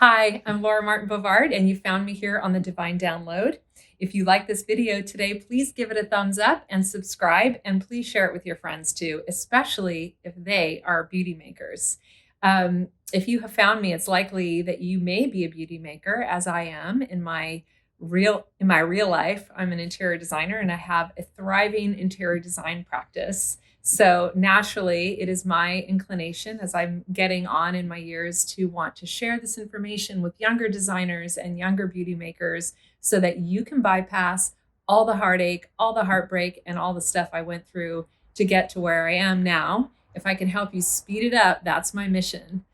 Hi, I'm Laura Martin Bovard, and you found me here on the Divine Download. If you like this video today, please give it a thumbs up and subscribe, and please share it with your friends too, especially if they are beauty makers. If you have found me, it's likely that you may be a beauty maker, as I am in my real life. I'm an interior designer, and I have a thriving interior design practice. So naturally, it is my inclination as I'm getting on in my years to want to share this information with younger designers and younger beauty makers so that you can bypass all the heartache, all the heartbreak, and all the stuff I went through to get to where I am now. If I can help you speed it up, that's my mission.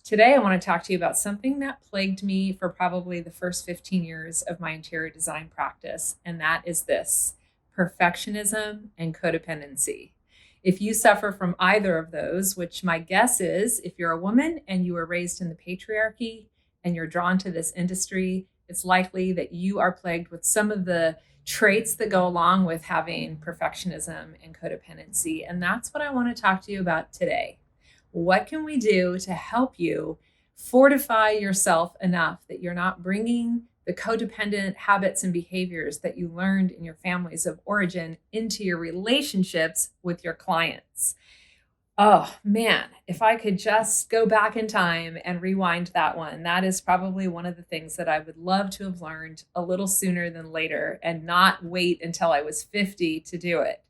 Today, I want to talk to you about something that plagued me for probably the first 15 years of my interior design practice, and that is this: perfectionism and codependency. If you suffer from either of those, which my guess is if you're a woman and you were raised in the patriarchy and you're drawn to this industry, it's likely that you are plagued with some of the traits that go along with having perfectionism and codependency. And that's what I want to talk to you about today. What can we do to help you fortify yourself enough that you're not bringing the codependent habits and behaviors that you learned in your families of origin into your relationships with your clients? Oh man, if I could just go back in time and rewind that one, that is probably one of the things that I would love to have learned a little sooner than later and not wait until I was 50 to do it.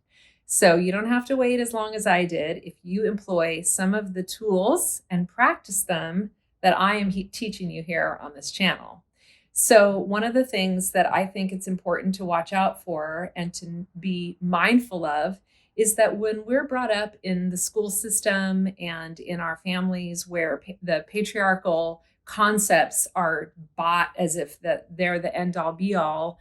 So you don't have to wait as long as I did if you employ some of the tools and practice them that I am teaching you here on this channel. So one of the things that I think it's important to watch out for and to be mindful of is that when we're brought up in the school system and in our families where the patriarchal concepts are bought as if that they're the end all be all,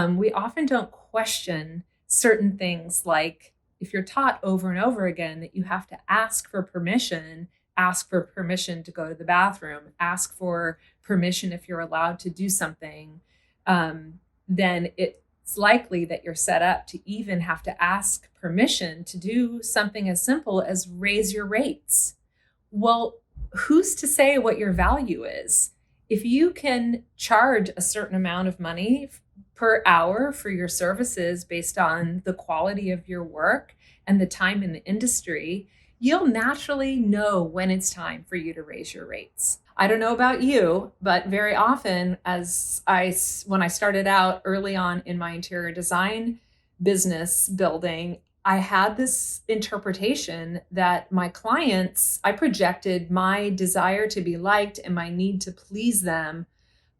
we often don't question certain things, like if you're taught over and over again that you have to ask for permission to go to the bathroom, ask for permission if you're allowed to do something, then it's likely that you're set up to even have to ask permission to do something as simple as raise your rates. Well, who's to say what your value is? If you can charge a certain amount of money per hour for your services based on the quality of your work and the time in the industry, you'll naturally know when it's time for you to raise your rates. I don't know about you, but very often when I started out early on in my interior design business building, I had this interpretation that my clients, I projected my desire to be liked and my need to please them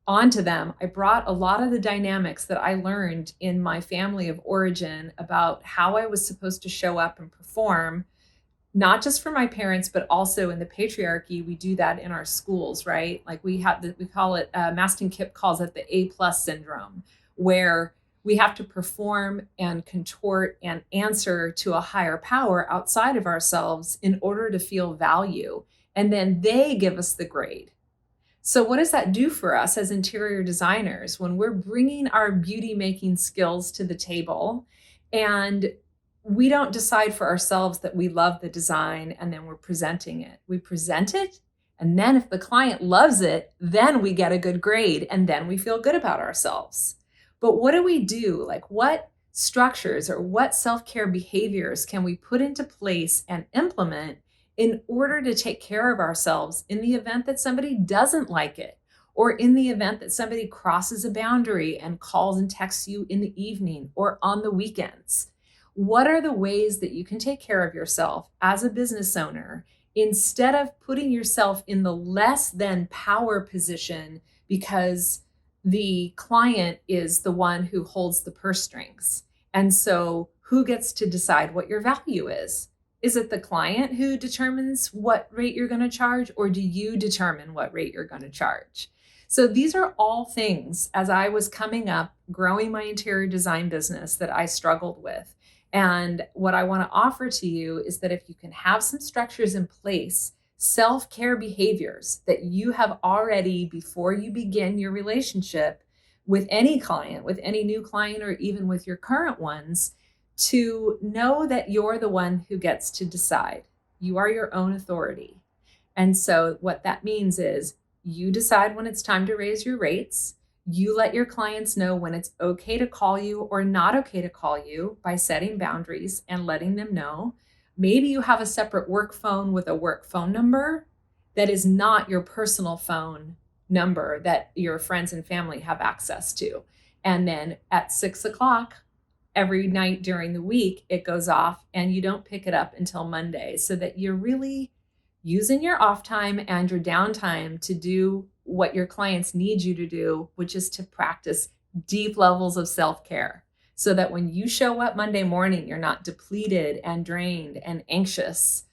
onto them. I brought a lot of the dynamics that I learned in my family of origin about how I was supposed to show up and perform, not just for my parents, but also in the patriarchy. We do that in our schools, right? Like we call it, Maston Kipp calls it the A+ syndrome, where we have to perform and contort and answer to a higher power outside of ourselves in order to feel value. And then they give us the grade. So what does that do for us as interior designers when we're bringing our beauty making skills to the table and we don't decide for ourselves that we love the design and then we're presenting it? We present it, and then if the client loves it, then we get a good grade and then we feel good about ourselves. But what do we do? Like, what structures or what self-care behaviors can we put into place and implement in order to take care of ourselves in the event that somebody doesn't like it, or in the event that somebody crosses a boundary and calls and texts you in the evening or on the weekends? What are the ways that you can take care of yourself as a business owner instead of putting yourself in the less than power position because the client is the one who holds the purse strings? And so who gets to decide what your value is? Is it the client who determines what rate you're going to charge, or do you determine what rate you're going to charge? So these are all things, as I was coming up, growing my interior design business, that I struggled with. And what I want to offer to you is that if you can have some structures in place, self-care behaviors that you have already before you begin your relationship with any client, with any new client, or even with your current ones, to know that you're the one who gets to decide. You are your own authority. And so what that means is You decide when it's time to raise your rates. You let your clients know when it's okay to call you or not okay to call you by setting boundaries and letting them know. Maybe you have a separate work phone with a work phone number that is not your personal phone number that your friends and family have access to. And then at 6 o'clock every night during the week, it goes off and you don't pick it up until Monday, so that you're really using your off time and your downtime to do what your clients need you to do, which is to practice deep levels of self-care, so that when you show up Monday morning, you're not depleted and drained and anxious.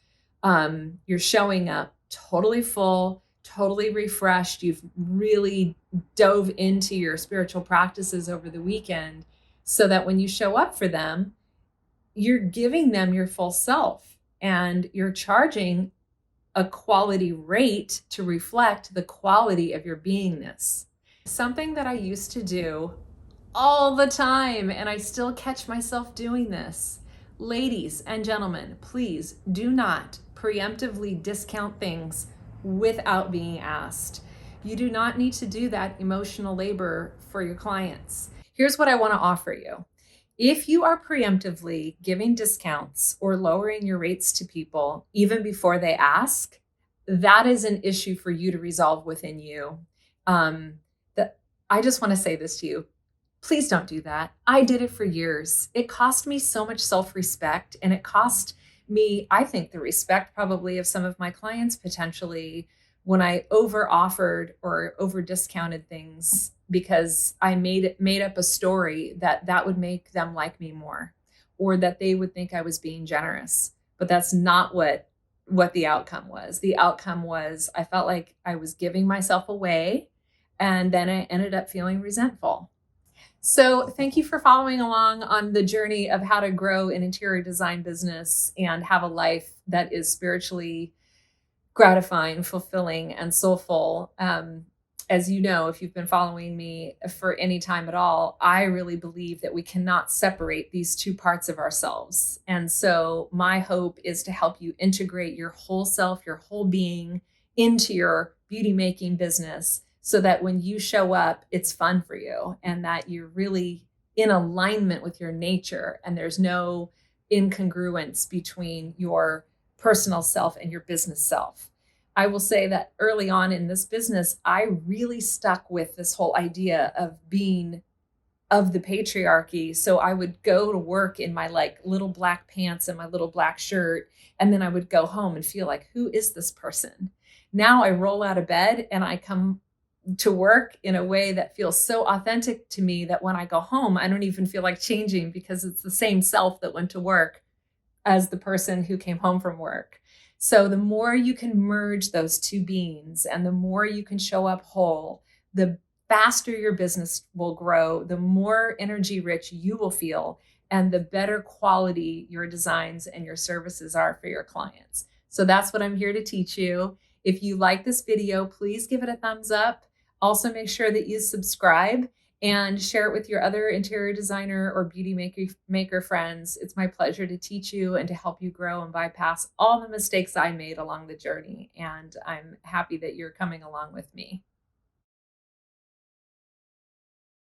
You're showing up totally full, totally refreshed. You've really dove into your spiritual practices over the weekend, so that when you show up for them, you're giving them your full self and you're charging a quality rate to reflect the quality of your beingness. Something that I used to do all the time, and I still catch myself doing this. Ladies and gentlemen, please do not preemptively discount things without being asked. You do not need to do that emotional labor for your clients. Here's what I want to offer you. If you are preemptively giving discounts or lowering your rates to people even before they ask, that is an issue for you to resolve within you. I just want to say this to you. Please don't do that. I did it for years. It cost me so much self-respect, and it cost me, I think, the respect probably of some of my clients potentially, when I over offered or over discounted things because I made up a story that would make them like me more, or that they would think I was being generous. But that's not what the outcome was. The outcome was I felt like I was giving myself away, and then I ended up feeling resentful. So thank you for following along on the journey of how to grow an interior design business and have a life that is spiritually gratifying, fulfilling, and soulful. As you know, if you've been following me for any time at all, I really believe that we cannot separate these two parts of ourselves. And so my hope is to help you integrate your whole self, your whole being into your beauty making business, so that when you show up, it's fun for you and that you're really in alignment with your nature and there's no incongruence between your personal self and your business self. I will say that early on in this business, I really stuck with this whole idea of being of the patriarchy. So I would go to work in my like little black pants and my little black shirt, and then I would go home and feel like, who is this person? Now I roll out of bed and I come to work in a way that feels so authentic to me that when I go home, I don't even feel like changing, because it's the same self that went to work as the person who came home from work. So the more you can merge those two beings and the more you can show up whole, the faster your business will grow, the more energy rich you will feel, and the better quality your designs and your services are for your clients. So that's what I'm here to teach you. If you like this video, please give it a thumbs up. Also, make sure that you subscribe and share it with your other interior designer or beauty maker friends. It's my pleasure to teach you and to help you grow and bypass all the mistakes I made along the journey. And I'm happy that you're coming along with me.